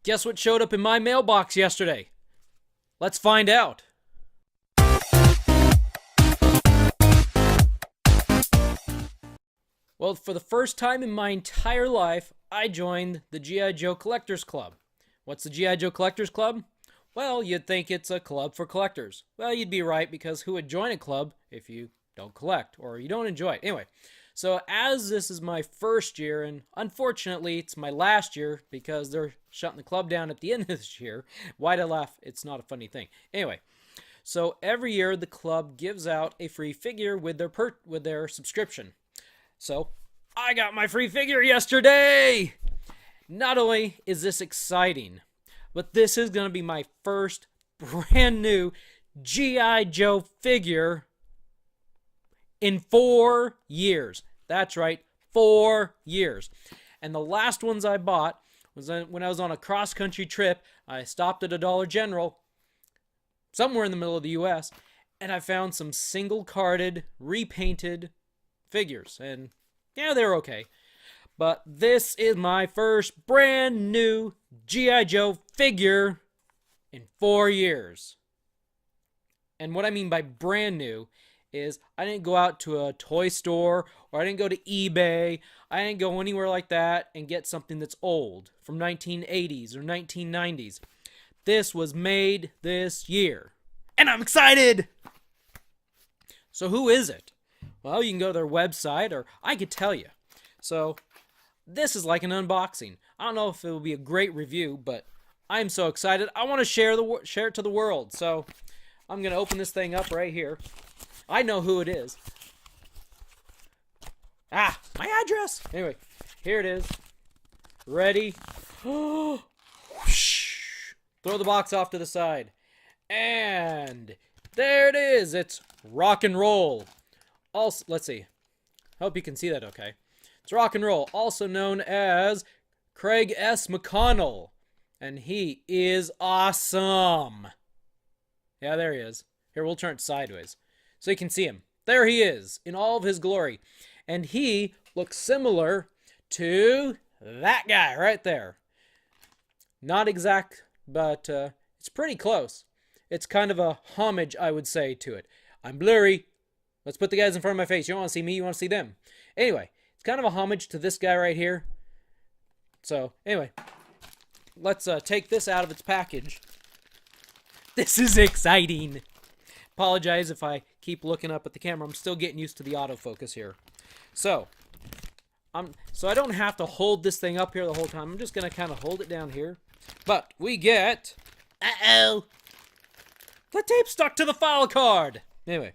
Guess what showed up in my mailbox yesterday? Let's find out. Well, for the first time in my entire life, I joined the G.I. Joe Collectors Club. What's the G.I. Joe Collectors Club? Well, you'd think it's a club for collectors. Well, you'd be right, because who would join a club if you don't collect or you don't enjoy it? Anyway, so as this is my first year, and unfortunately it's my last year because they're shutting the club down at the end of this year. Why'd I laugh? It's not a funny thing. Anyway, so every year the club gives out a free figure with their subscription. So I got my free figure yesterday! Not only is this exciting, but this is going to be my first brand new G.I. Joe figure in 4 years. That's right, 4 years. And the last ones I bought was when I was on a cross-country trip. I stopped at a Dollar General somewhere in the middle of the U.S., and I found some single-carded, repainted figures. And yeah, they're okay. But this is my first brand new G.I. Joe figure in 4 years. And what I mean by brand new is I didn't go out to a toy store, or I didn't go to eBay. I didn't go anywhere like that and get something that's old from 1980s or 1990s. This was made this year. And I'm excited! So who is it? Well, you can go to their website, or I could tell you. So this is like an unboxing. I don't know if it will be a great review, but I'm so excited. I want to share it to the world. So I'm going to open this thing up right here. I know who it is. Ah, my address. Anyway, here it is. Ready? Throw the box off to the side. And there it is. It's rock and roll. Also, let's see. Hope you can see that okay. It's rock and roll, also known as Craig S. McConnell. And he is awesome. Yeah, there he is. Here, we'll turn it sideways so you can see him. There he is in all of his glory. And he looks similar to that guy right there. Not exact, but it's pretty close. It's kind of a homage, I would say, to it. I'm blurry. Let's put the guys in front of my face. You don't want to see me, you want to see them. Anyway, it's kind of a homage to this guy right here. So, anyway, let's take this out of its package. This is exciting. Apologize if I keep looking up at the camera. I'm still getting used to the autofocus here. So I don't have to hold this thing up here the whole time. I'm just going to kind of hold it down here. But we get... Uh-oh! The tape stuck to the file card! Anyway,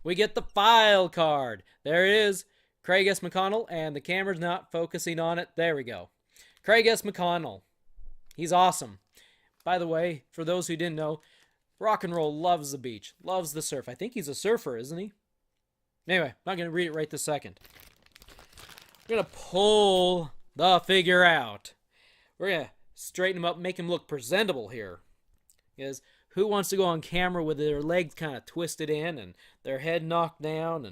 we get the file card. There it is. Craig S. McConnell, and the camera's not focusing on it. There we go. Craig S. McConnell. He's awesome. By the way, for those who didn't know, rock and roll loves the beach, loves the surf. I think he's a surfer, isn't he? Anyway, I'm not going to read it right this second. We're going to pull the figure out. We're going to straighten him up, make him look presentable here. Because who wants to go on camera with their legs kind of twisted in and their head knocked down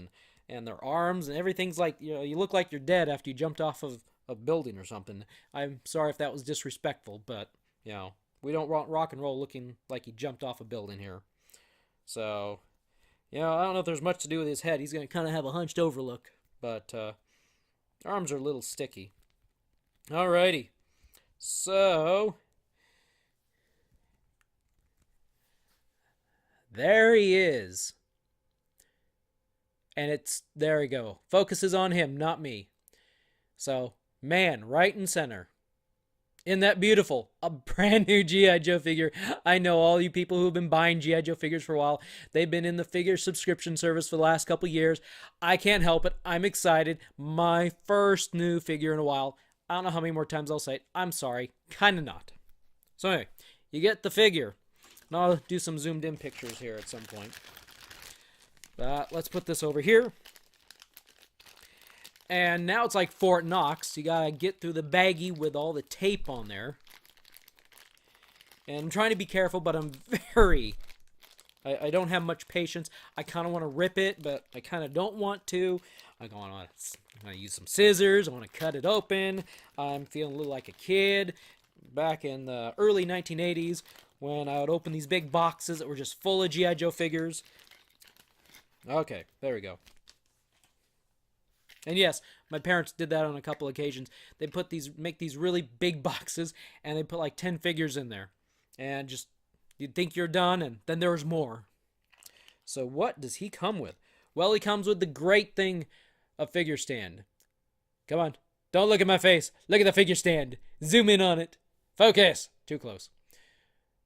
and their arms and everything's like, you look like you're dead after you jumped off of a building or something. I'm sorry if that was disrespectful, but, we don't want rock and roll looking like he jumped off a building here. So, I don't know if there's much to do with his head. He's going to kind of have a hunched over look, but arms are a little sticky. Alrighty. So, there he is. And there we go. Focuses on him, not me. So, man, right in center. Isn't that beautiful? A brand new G.I. Joe figure. I know all you people who have been buying G.I. Joe figures for a while. They've been in the figure subscription service for the last couple years. I can't help it. I'm excited. My first new figure in a while. I don't know how many more times I'll say it. I'm sorry. Kind of not. So anyway, you get the figure. And I'll do some zoomed in pictures here at some point. Let's put this over here. And now it's like Fort Knox. You gotta get through the baggie with all the tape on there. And I'm trying to be careful, but I'm I don't have much patience. I kind of want to rip it, but I kind of don't want to. I'm going to use some scissors. I want to cut it open. I'm feeling a little like a kid. back in the early 1980s when I would open these big boxes that were just full of G.I. Joe figures. Okay, there we go. And yes, my parents did that on a couple occasions. They make these really big boxes, and they put like 10 figures in there. And just, you'd think you're done, and then there's more. So what does he come with? Well, he comes with the great thing of figure stand. Come on, don't look at my face. Look at the figure stand. Zoom in on it. Focus. Too close.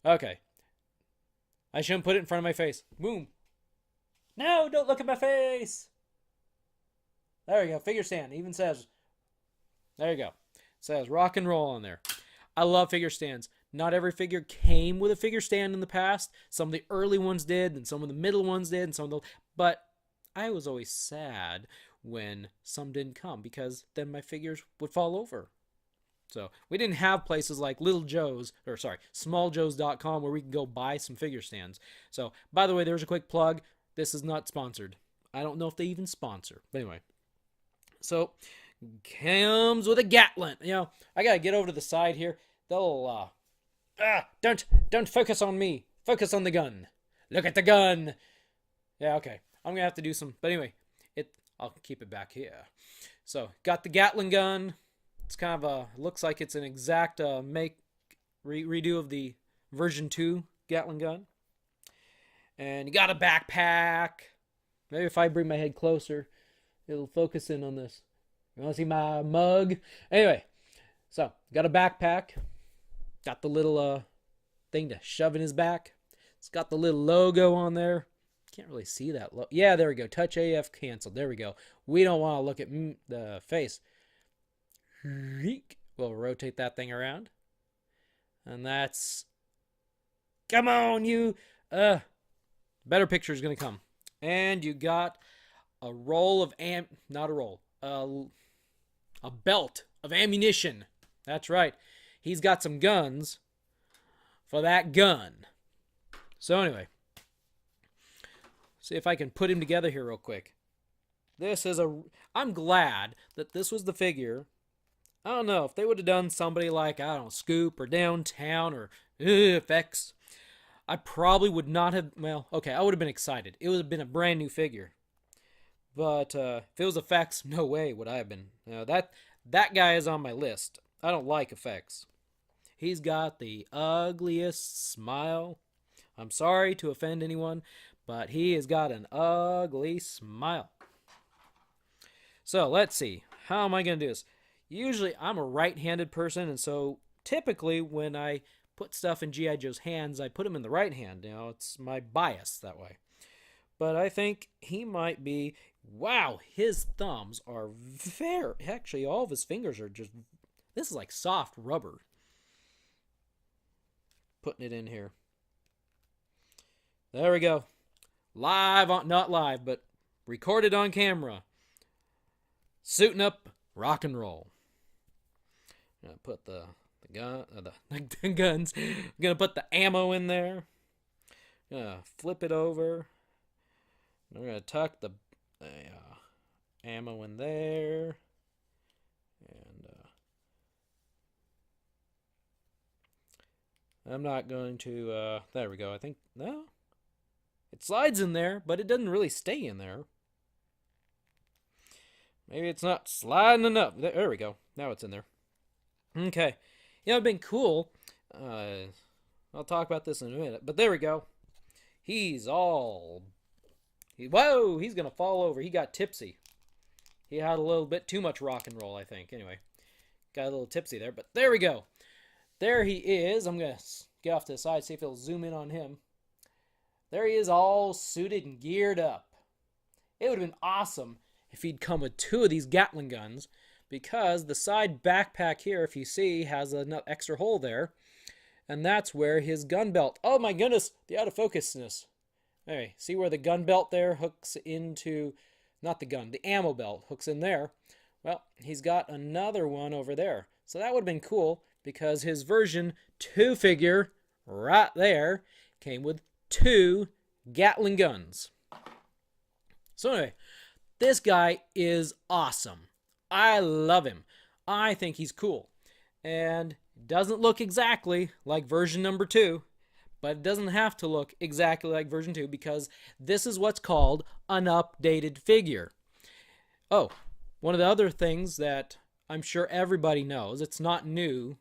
Okay. I shouldn't put it in front of my face. Boom. No, don't look at my face. There we go. Figure stand. It even says, there you go. It says rock and roll on there. I love figure stands. Not every figure came with a figure stand in the past. Some of the early ones did, and some of the middle ones did, and some of the... But I was always sad when some didn't come, because then my figures would fall over. So we didn't have places like smalljoes.com where we can go buy some figure stands. So, by the way, there's a quick plug. This is not sponsored. I don't know if they even sponsor. But anyway. So, comes with a Gatling. You know, I gotta get over to the side here. They'll, don't focus on me. Focus on the gun. Look at the gun. Yeah, okay. I'm gonna have to do some, but anyway, I'll keep it back here. So, got the Gatling gun. It's kind of looks like it's an exact redo of the version 2 Gatling gun. And you got a backpack. Maybe if I bring my head closer, it'll focus in on this. You want to see my mug? Anyway, so got a backpack. Got the little thing to shove in his back. It's got the little logo on there. Can't really see that. Yeah, there we go. Touch AF canceled. There we go. We don't want to look at the face. We'll rotate that thing around. And that's... Come on, you... Better picture is going to come. And you got a roll of not a roll. A belt of ammunition. That's right. He's got some guns for that gun. So anyway. See if I can put him together here real quick. I'm glad that this was the figure. I don't know, if they would have done somebody like, I don't know, Scoop or Downtown or FX, I probably would not have, well, okay, I would have been excited. It would have been a brand new figure. But if it was effects, no way would I have been. That guy is on my list. I don't like effects. He's got the ugliest smile. I'm sorry to offend anyone, but he has got an ugly smile. So let's see. How am I going to do this? Usually I'm a right-handed person, and so typically when I put stuff in G.I. Joe's hands, I put them in the right hand. You know, it's my bias that way. But I think he might be... Wow, his thumbs are very... Actually, all of his fingers are just... This is like soft rubber. Putting it in here. There we go. Live on... Not live, but recorded on camera. Suiting up, rock and roll. I'm going to put the guns. I'm going to put the ammo in there. I'm going to flip it over. I'm going to tuck the ammo in there. And I'm not going to... there we go. I think... No. It slides in there, but it doesn't really stay in there. Maybe it's not sliding enough. There we go. Now it's in there. Okay. You know, it'd been cool. I'll talk about this in a minute. But there we go. He's all... Whoa! He's going to fall over. He got tipsy. He had a little bit too much rock and roll, I think. Anyway. Got a little tipsy there. But there we go. There he is. I'm going to get off to the side, see if it'll zoom in on him. There he is, all suited and geared up. It would have been awesome if he'd come with 2 of these Gatling guns, because the side backpack here, if you see, has an extra hole there, and that's where his gun belt... Oh my goodness, the out of focusness. Anyway, see where the gun belt there hooks into... Not the gun, the ammo belt hooks in there. Well, he's got another one over there. So that would have been cool, because his version 2 figure, right there, came with 2 Gatling guns. So anyway, this guy is awesome. I love him. I think he's cool. And It doesn't look exactly like version number 2, but it doesn't have to look exactly like version 2 because this is what's called an updated figure. Oh, one of the other things that I'm sure everybody knows, it's not new.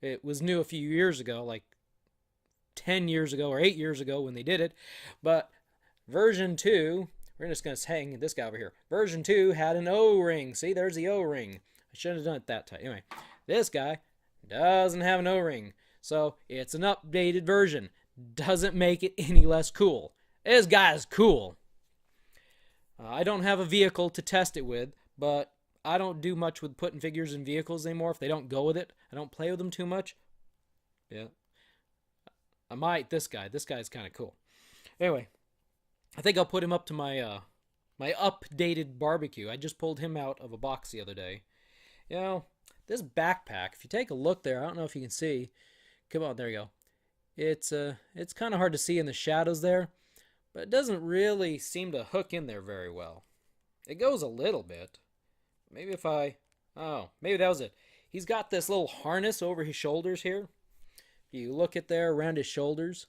It was new a few years ago, like 10 years ago or 8 years ago when they did it. But version 2, we're just going to hang this guy over here. Version 2 had an O-ring. See, there's the O-ring. I should have done it that time. Anyway, this guy doesn't have an O-ring. So it's an updated version. Doesn't make it any less cool. This guy is cool. I don't have a vehicle to test it with, but I don't do much with putting figures in vehicles anymore if they don't go with it. I don't play with them too much. Yeah. I might this guy. This guy's kind of cool. Anyway, I think I'll put him up to my my updated barbecue. I just pulled him out of a box the other day. You know, this backpack, if you take a look there, I don't know if you can see. Come on, there you go. It's kind of hard to see in the shadows there, but it doesn't really seem to hook in there very well. It goes a little bit. Maybe if maybe that was it. He's got this little harness over his shoulders here. You look at there around his shoulders.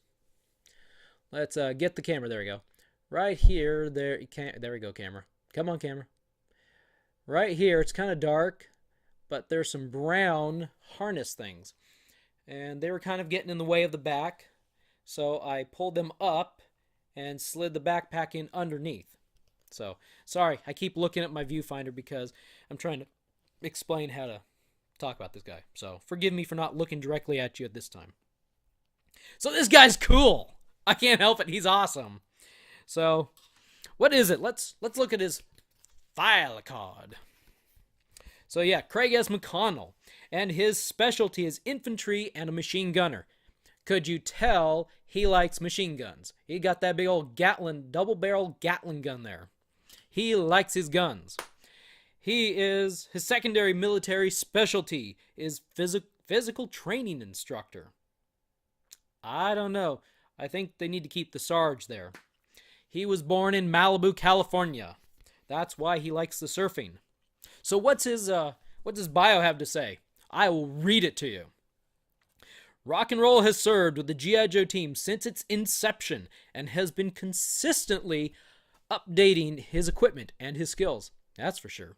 Let's get the camera. There we go. Right here, there we go, camera. Come on, camera. Right here, it's kind of dark, but there's some brown harness things. And they were kind of getting in the way of the back, so I pulled them up and slid the backpack in underneath. So, sorry, I keep looking at my viewfinder because I'm trying to explain how to talk about this guy. So, forgive me for not looking directly at you at this time. So, this guy's cool. I can't help it. He's awesome. So, what is it? Let's look at his file card. So, yeah, Craig S. McConnell. And his specialty is infantry and a machine gunner. Could you tell he likes machine guns? He got that big old double-barrel Gatling gun there. He likes his guns. His secondary military specialty is physical training instructor. I don't know. I think they need to keep the Sarge there. He was born in Malibu, California. That's why he likes the surfing. So what's his bio have to say? I will read it to you. Rock and Roll has served with the G.I. Joe team since its inception and has been consistently updating his equipment and his skills. That's for sure.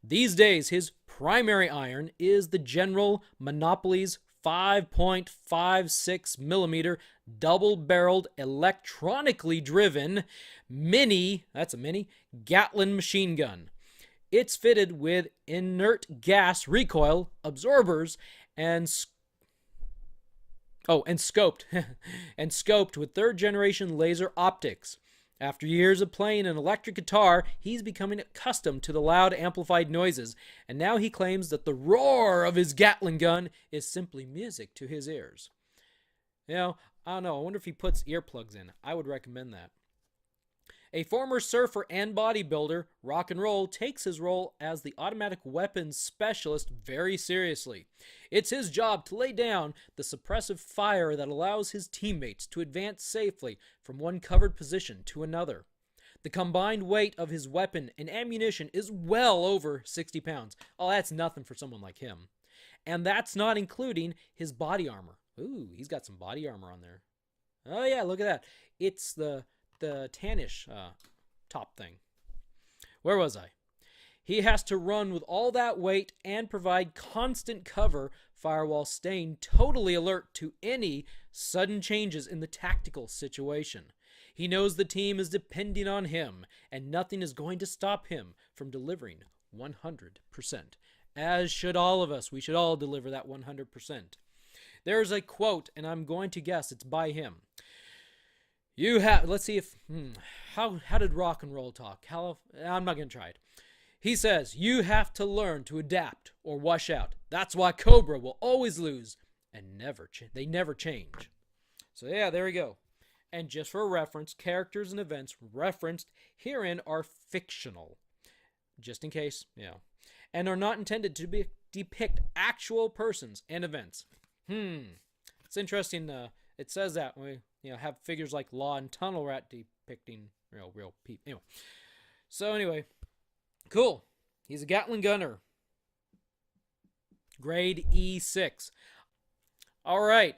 These days, his primary iron is the General Monopoly's 5.56 millimeter double-barreled electronically driven that's a mini, Gatling machine gun. It's fitted with inert gas recoil absorbers and scoped with third-generation laser optics. After years of playing an electric guitar, he's becoming accustomed to the loud amplified noises, and now he claims that the roar of his Gatling gun is simply music to his ears. You know, I don't know. I wonder if he puts earplugs in. I would recommend that. A former surfer and bodybuilder, Rock and Roll takes his role as the automatic weapons specialist very seriously. It's his job to lay down the suppressive fire that allows his teammates to advance safely from one covered position to another. The combined weight of his weapon and ammunition is well over 60 pounds. Oh, that's nothing for someone like him. And that's not including his body armor. Ooh, he's got some body armor on there. Oh yeah, look at that. It's the tannish top thing. Where was I? He has to run with all that weight and provide constant cover fire while staying totally alert to any sudden changes in the tactical situation. He knows the team is depending on him, and nothing is going to stop him from delivering 100%. As should all of us. We should all deliver that 100%. There's a quote, and I'm going to guess it's by him. Let's see if, how did Rock and Roll talk? I'm not going to try it. He says, you have to learn to adapt or wash out. That's why Cobra will always lose and they never change. So yeah, there we go. And just for reference, characters and events referenced herein are fictional. Just in case, and are not intended to depict actual persons and events. It's interesting. It says that when we have figures like Law and Tunnel Rat depicting real people. Anyway, cool. He's a Gatling gunner. Grade E6. Alright,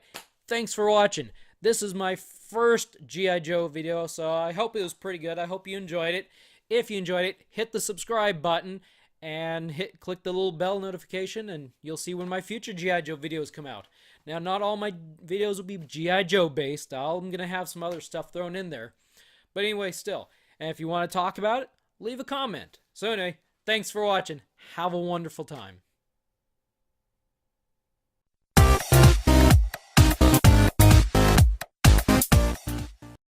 thanks for watching. This is my first G.I. Joe video, so I hope it was pretty good. I hope you enjoyed it. If you enjoyed it, hit the subscribe button and click the little bell notification, and you'll see when my future G.I. Joe videos come out. Now, not all my videos will be G.I. Joe based. I'm going to have some other stuff thrown in there. But anyway, still. And if you want to talk about it, leave a comment. So anyway, thanks for watching. Have a wonderful time.